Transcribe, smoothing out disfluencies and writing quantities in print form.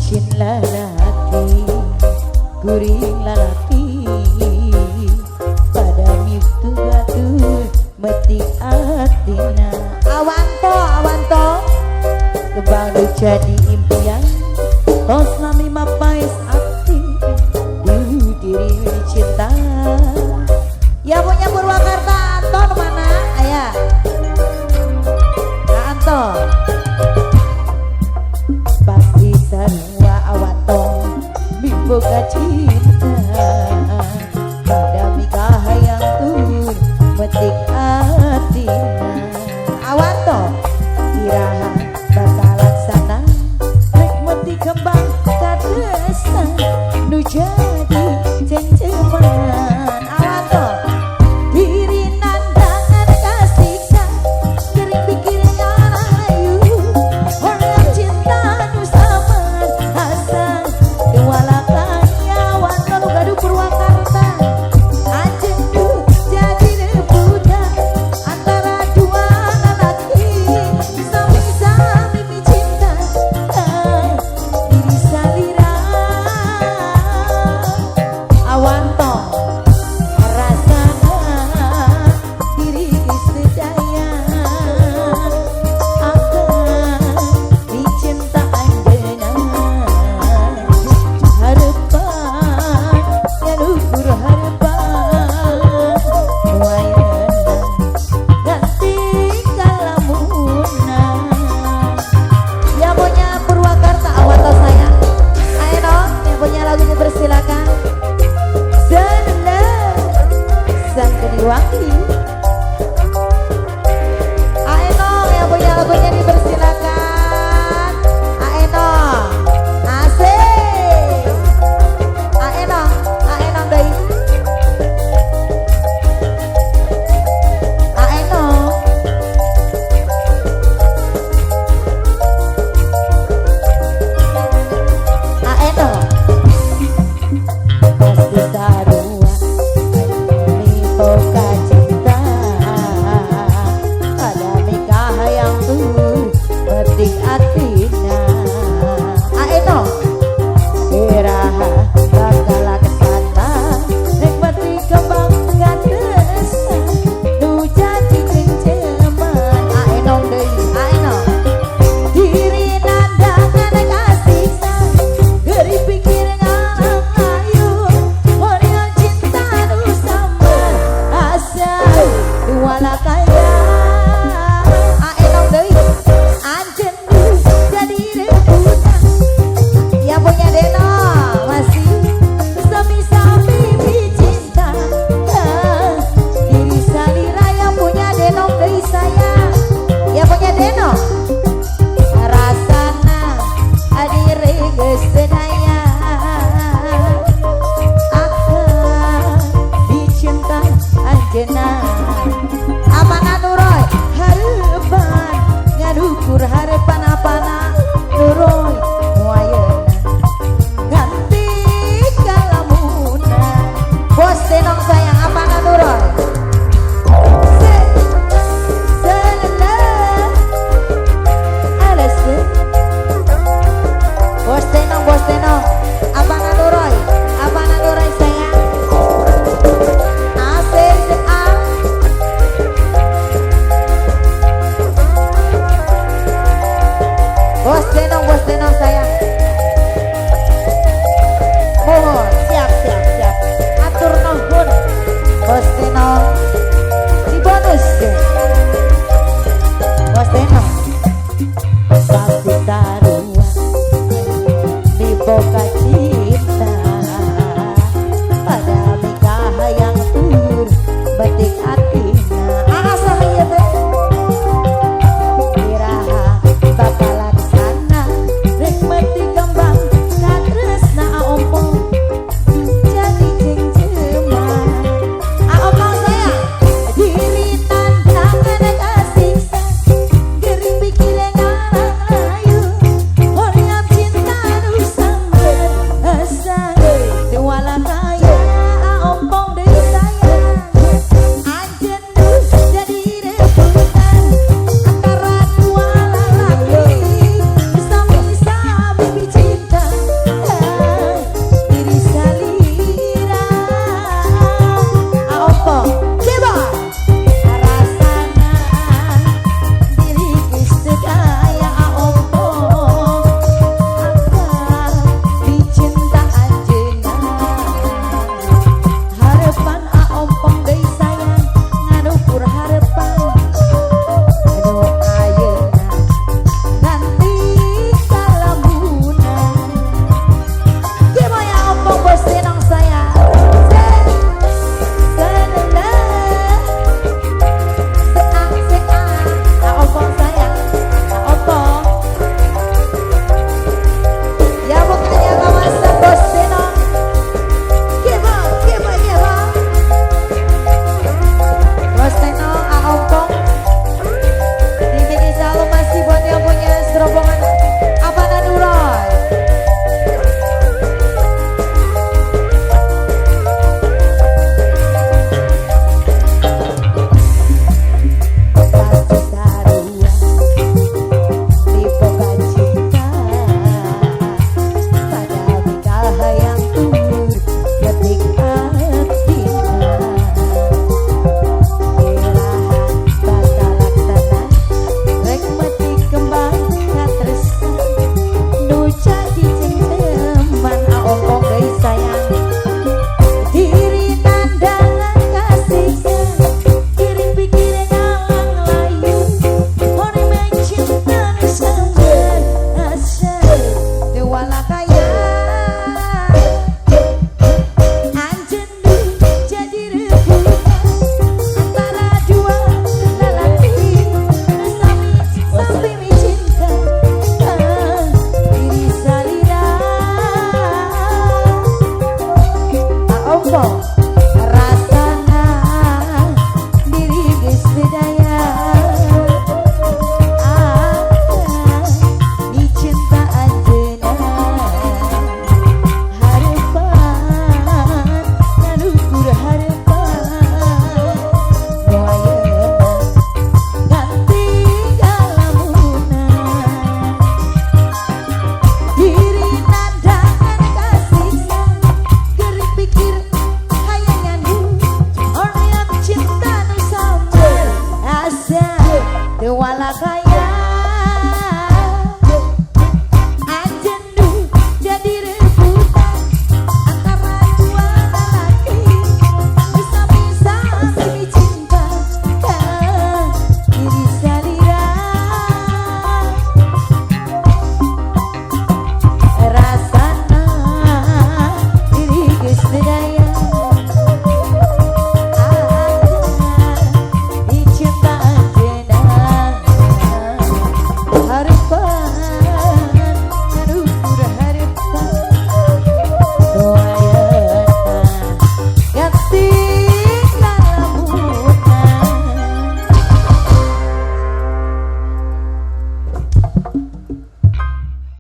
micin lalati kuring lalati pada miftu batur metik atina awanto kebang jadi impian tos nami mapais akti dulu diri cinta ya punya Purwakarta Anton mana ayah Kak Anton pasti sarua awatong boga cinta pada mikah yang tur metik atina awanto iraha bakal laksana rek metik kembang kadesa nu jadi cengceman awanto diri nandangan kasiksa kering pikirin ayu orang cinta nu saman asal kewalakan awanto nu gaduh Purwakarta ajeng tuh jadi rebutan antara dua lelaki sami-sami cinta diri salira awanto rasana diri sedaya akan dicinta anjena harapan ya luhur harapan wayana ganti kalamunan ya punya Purwakarta awanto saya ayo dong yang punya lagu dipersilakan Senenda sang kediri ayo dong yang punya lagunya dipersilakan ayo dong asik ayo dong deh ayo dong ayo dong pasti sarua boga cinta pada mikah yang tur metik atina ayo dong iraha bakal laksana rek metik kembang kadesa nu jadi cengceman ayo dong deui ayo dong diri nandangan kasiksa geri pikir ngalang ayu orang cinta nu samar asal dua lakaya ayo dong deui anjen nu jadi rebutan ya punya Deno masih sami-sami dicinta diri salira yang punya Deno deui saya ya punya Deno rasana adire geus sedaya akan dicinta anjeunna apana nuroy harapan ngadukur harapan apana nuroy wayana ganti kalamunan bos Denong sayang apana nuroy senenda alase bos Denong apana nuroy sayang asik bos Denong sayang mohon siap atur nuhun bos Denong di bonus bos Denong pasti sarua di boga Monggo.